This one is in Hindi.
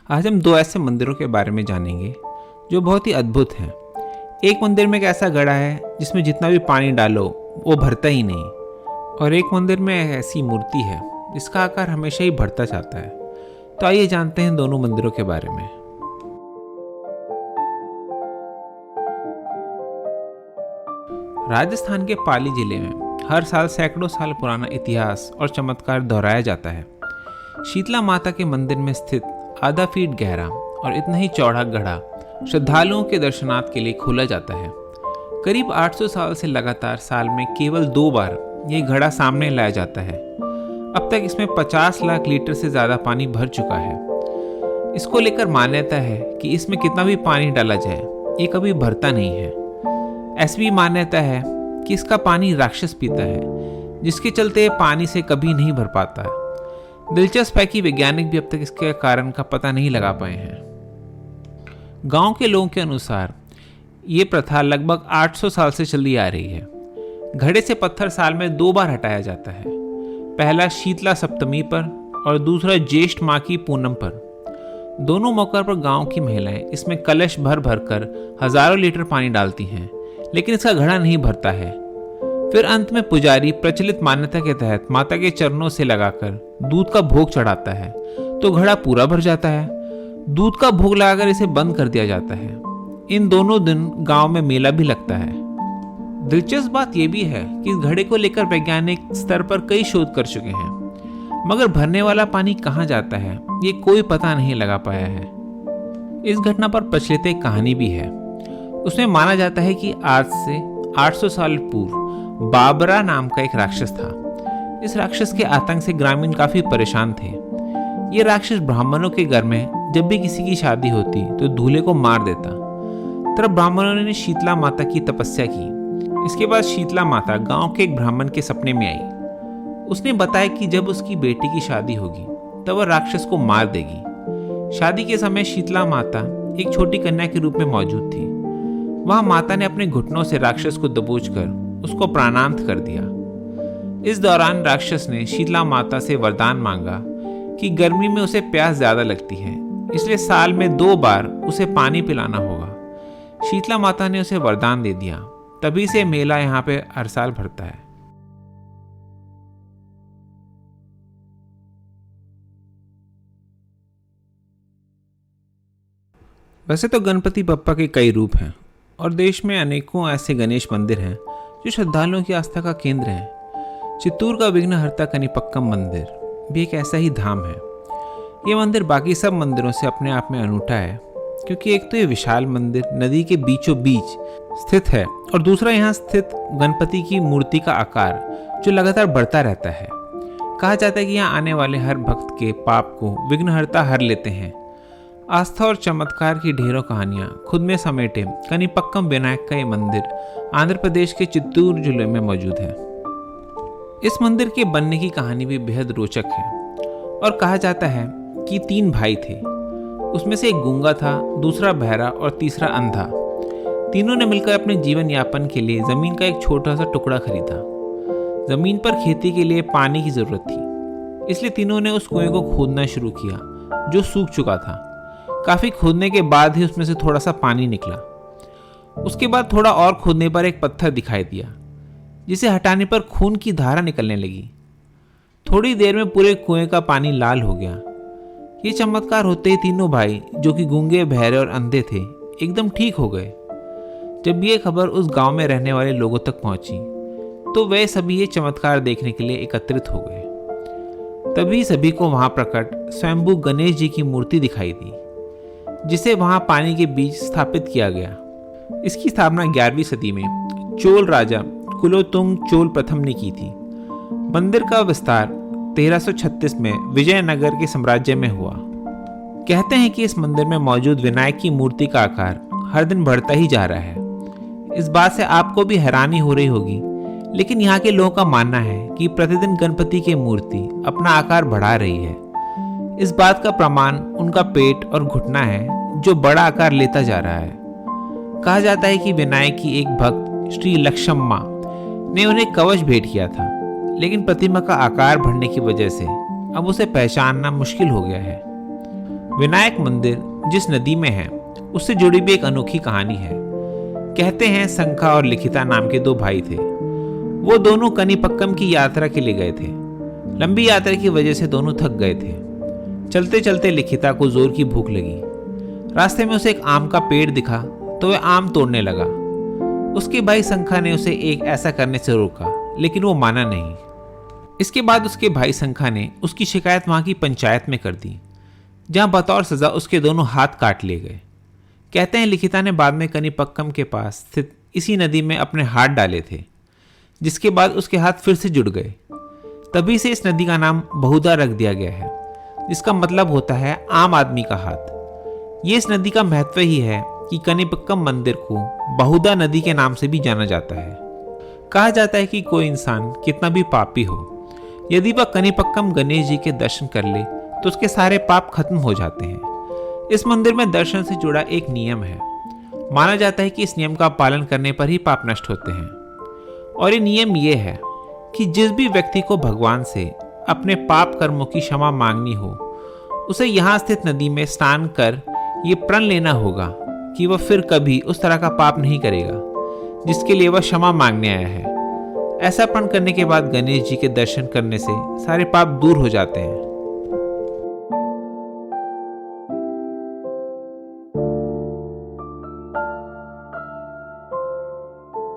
आज हम दो ऐसे मंदिरों के बारे में जानेंगे जो बहुत ही अद्भुत हैं। एक मंदिर में एक ऐसा घड़ा है जिसमें जितना भी पानी डालो वो भरता ही नहीं, और एक मंदिर में एक ऐसी मूर्ति है जिसका आकार हमेशा ही बढ़ता जाता है। तो आइए जानते हैं दोनों मंदिरों के बारे में। राजस्थान के पाली जिले में हर साल सैकड़ों साल पुराना इतिहास और चमत्कार दोहराया जाता है। शीतला माता के मंदिर में स्थित आधा फीट गहरा और इतना ही चौड़ा घड़ा श्रद्धालुओं के दर्शनार्थ के लिए खोला जाता है। करीब 800 साल से लगातार साल में केवल 2 बार ये घड़ा सामने लाया जाता है। अब तक इसमें 50 लाख लीटर से ज़्यादा पानी भर चुका है। इसको लेकर मान्यता है कि इसमें कितना भी पानी डाला जाए ये कभी भरता नहीं है। ऐसी भी मान्यता है कि इसका पानी राक्षस पीता है, जिसके चलते पानी से कभी नहीं भर पाता। दिलचस्प है कि वैज्ञानिक भी अब तक इसके कारण का पता नहीं लगा पाए हैं। गांव के लोगों के अनुसार ये प्रथा लगभग 800 साल से चली आ रही है। घड़े से पत्थर साल में 2 बार हटाया जाता है, पहला शीतला सप्तमी पर और दूसरा ज्येष्ठ माह की पूनम पर। दोनों मौकों पर गांव की महिलाएं इसमें कलश भर भर कर हजारों लीटर पानी डालती हैं, लेकिन इसका घड़ा नहीं भरता है। फिर अंत में पुजारी प्रचलित मान्यता के तहत माता के चरणों से लगाकर दूध का भोग चढ़ाता है तो घड़ा पूरा भर जाता है। दूध का भोग लगाकर इसे बंद कर दिया जाता है। इन दोनों दिन गांव में मेला भी लगता है। दिलचस्प बात यह भी है कि इस घड़े को लेकर वैज्ञानिक स्तर पर कई शोध कर चुके हैं, मगर भरने वाला पानी कहाँ जाता है ये कोई पता नहीं लगा पाया है। इस घटना पर प्रचलित एक कहानी भी है। उसमें माना जाता है कि आज से 800 साल पूर्व बाबरा नाम का एक राक्षस था। इस राक्षस के आतंक से ग्रामीण काफी परेशान थे। ये राक्षस ब्राह्मणों के घर में जब भी किसी की शादी होती तो दूल्हे को मार देता। तब ब्राह्मणों ने शीतला माता की तपस्या की। इसके बाद शीतला माता गांव के एक ब्राह्मण के सपने में आई। उसने बताया कि जब उसकी बेटी की शादी होगी तब वह राक्षस को मार देगी। शादी के समय शीतला माता एक छोटी कन्या के रूप में मौजूद थी। वहां माता ने अपने घुटनों से राक्षस को दबोचकर उसको प्राणांत कर दिया। इस दौरान राक्षस ने शीतला माता से वरदान मांगा कि गर्मी में उसे प्यास ज्यादा लगती है, इसलिए साल में 2 बार उसे पानी पिलाना होगा। शीतला माता ने उसे वरदान दे दिया। तभी से मेला यहाँ पे हर साल भरता है। वैसे तो गणपति बप्पा के कई रूप हैं और देश में अनेकों ऐसे गणेश मंदिर हैं जो श्रद्धालुओं की आस्था का केंद्र है। चित्तूर का विघ्नहर्ता कनिपक्कम मंदिर भी एक ऐसा ही धाम है। ये मंदिर बाकी सब मंदिरों से अपने आप में अनूठा है, क्योंकि एक तो ये विशाल मंदिर नदी के बीचों बीच स्थित है और दूसरा यहाँ स्थित गणपति की मूर्ति का आकार जो लगातार बढ़ता रहता है। कहा जाता है कि यहाँ आने वाले हर भक्त के पाप को विघ्नहर्ता हर लेते हैं। आस्था और चमत्कार की ढेरों कहानियां खुद में समेटे कनिपक्कम विनायक का ये मंदिर आंध्र प्रदेश के चित्तूर जिले में मौजूद है। इस मंदिर के बनने की कहानी भी बेहद रोचक है और कहा जाता है कि 3 भाई थे। उसमें से एक गूंगा था, दूसरा बहरा और तीसरा अंधा। तीनों ने मिलकर अपने जीवन यापन के लिए जमीन का एक छोटा सा टुकड़ा खरीदा। जमीन पर खेती के लिए पानी की जरूरत थी, इसलिए तीनों ने उस कुएं को खोदना शुरू किया जो सूख चुका था। काफी खोदने के बाद ही उसमें से थोड़ा सा पानी निकला। उसके बाद थोड़ा और खोदने पर एक पत्थर दिखाई दिया, जिसे हटाने पर खून की धारा निकलने लगी। थोड़ी देर में पूरे कुएं का पानी लाल हो गया। ये चमत्कार होते ही तीनों भाई, जो कि गूंगे, बहरे और अंधे थे, एकदम ठीक हो गए। जब ये खबर उस गांव में रहने वाले लोगों तक पहुंची तो वे सभी ये चमत्कार देखने के लिए एकत्रित हो गए। तभी सभी को वहां प्रकट स्वयंभू गणेश जी की मूर्ति दिखाई दी, जिसे वहां पानी के बीच स्थापित किया गया। इसकी स्थापना 11वीं सदी में चोल राजा कुलोतुंग चोल प्रथम ने की थी। मंदिर का विस्तार 1336 में विजयनगर के साम्राज्य में हुआ। कहते हैं कि इस मंदिर में मौजूद विनायक की मूर्ति का आकार हर दिन बढ़ता ही जा रहा है। इस बात से आपको भी हैरानी हो रही होगी, लेकिन यहाँ के लोगों का मानना है कि प्रतिदिन गणपति की मूर्ति अपना आकार बढ़ा रही है। इस बात का प्रमाण उनका पेट और घुटना है जो बड़ा आकार लेता जा रहा है। कहा जाता है कि विनायक की एक भक्त श्री लक्ष्मम्मा ने उन्हें कवच भेंट किया था, लेकिन प्रतिमा का आकार बढ़ने की वजह से अब उसे पहचानना मुश्किल हो गया है। विनायक मंदिर जिस नदी में है उससे जुड़ी भी एक अनोखी कहानी है। कहते हैं संखा और लिखिता नाम के दो भाई थे। वो दोनों कनीपक्कम की यात्रा के लिए गए थे। लंबी यात्रा की वजह से दोनों थक गए थे। चलते चलते लिखिता को जोर की भूख लगी। रास्ते में उसे एक आम का पेड़ दिखा तो वह आम तोड़ने लगा। उसके भाई संखा ने उसे एक ऐसा करने से रोका, लेकिन वो माना नहीं। इसके बाद उसके भाई संखा ने उसकी शिकायत वहां की पंचायत में कर दी, जहां बतौर सजा उसके दोनों हाथ काट लिए गए। कहते हैं लिखिता ने बाद में कनीपक्कम के पास स्थित इसी नदी में अपने हाथ डाले थे, जिसके बाद उसके हाथ फिर से जुड़ गए। तभी से इस नदी का नाम बहुधा रख दिया गया है, जिसका मतलब होता है आम आदमी का हाथ। ये इस नदी का महत्व ही है कि कनीपक्कम मंदिर को बहुधा नदी के नाम से भी जाना जाता है। कहा जाता है कि कोई इंसान कितना भी पापी हो, यदि वह कनीपक्कम गणेश जी के दर्शन कर ले तो उसके सारे पाप खत्म हो जाते हैं। इस मंदिर में दर्शन से जुड़ा एक नियम है। माना जाता है कि इस नियम का पालन करने पर ही पाप नष्ट होते हैं। और ये नियम ये है कि जिस भी व्यक्ति को भगवान से अपने पाप कर्मों की क्षमा मांगनी हो, उसे यहाँ स्थित नदी में स्नान कर ये प्रण लेना होगा कि वह फिर कभी उस तरह का पाप नहीं करेगा जिसके लिए वह क्षमा मांगने आया है। ऐसा प्रण करने के बाद गणेश जी के दर्शन करने से सारे पाप दूर हो जाते हैं।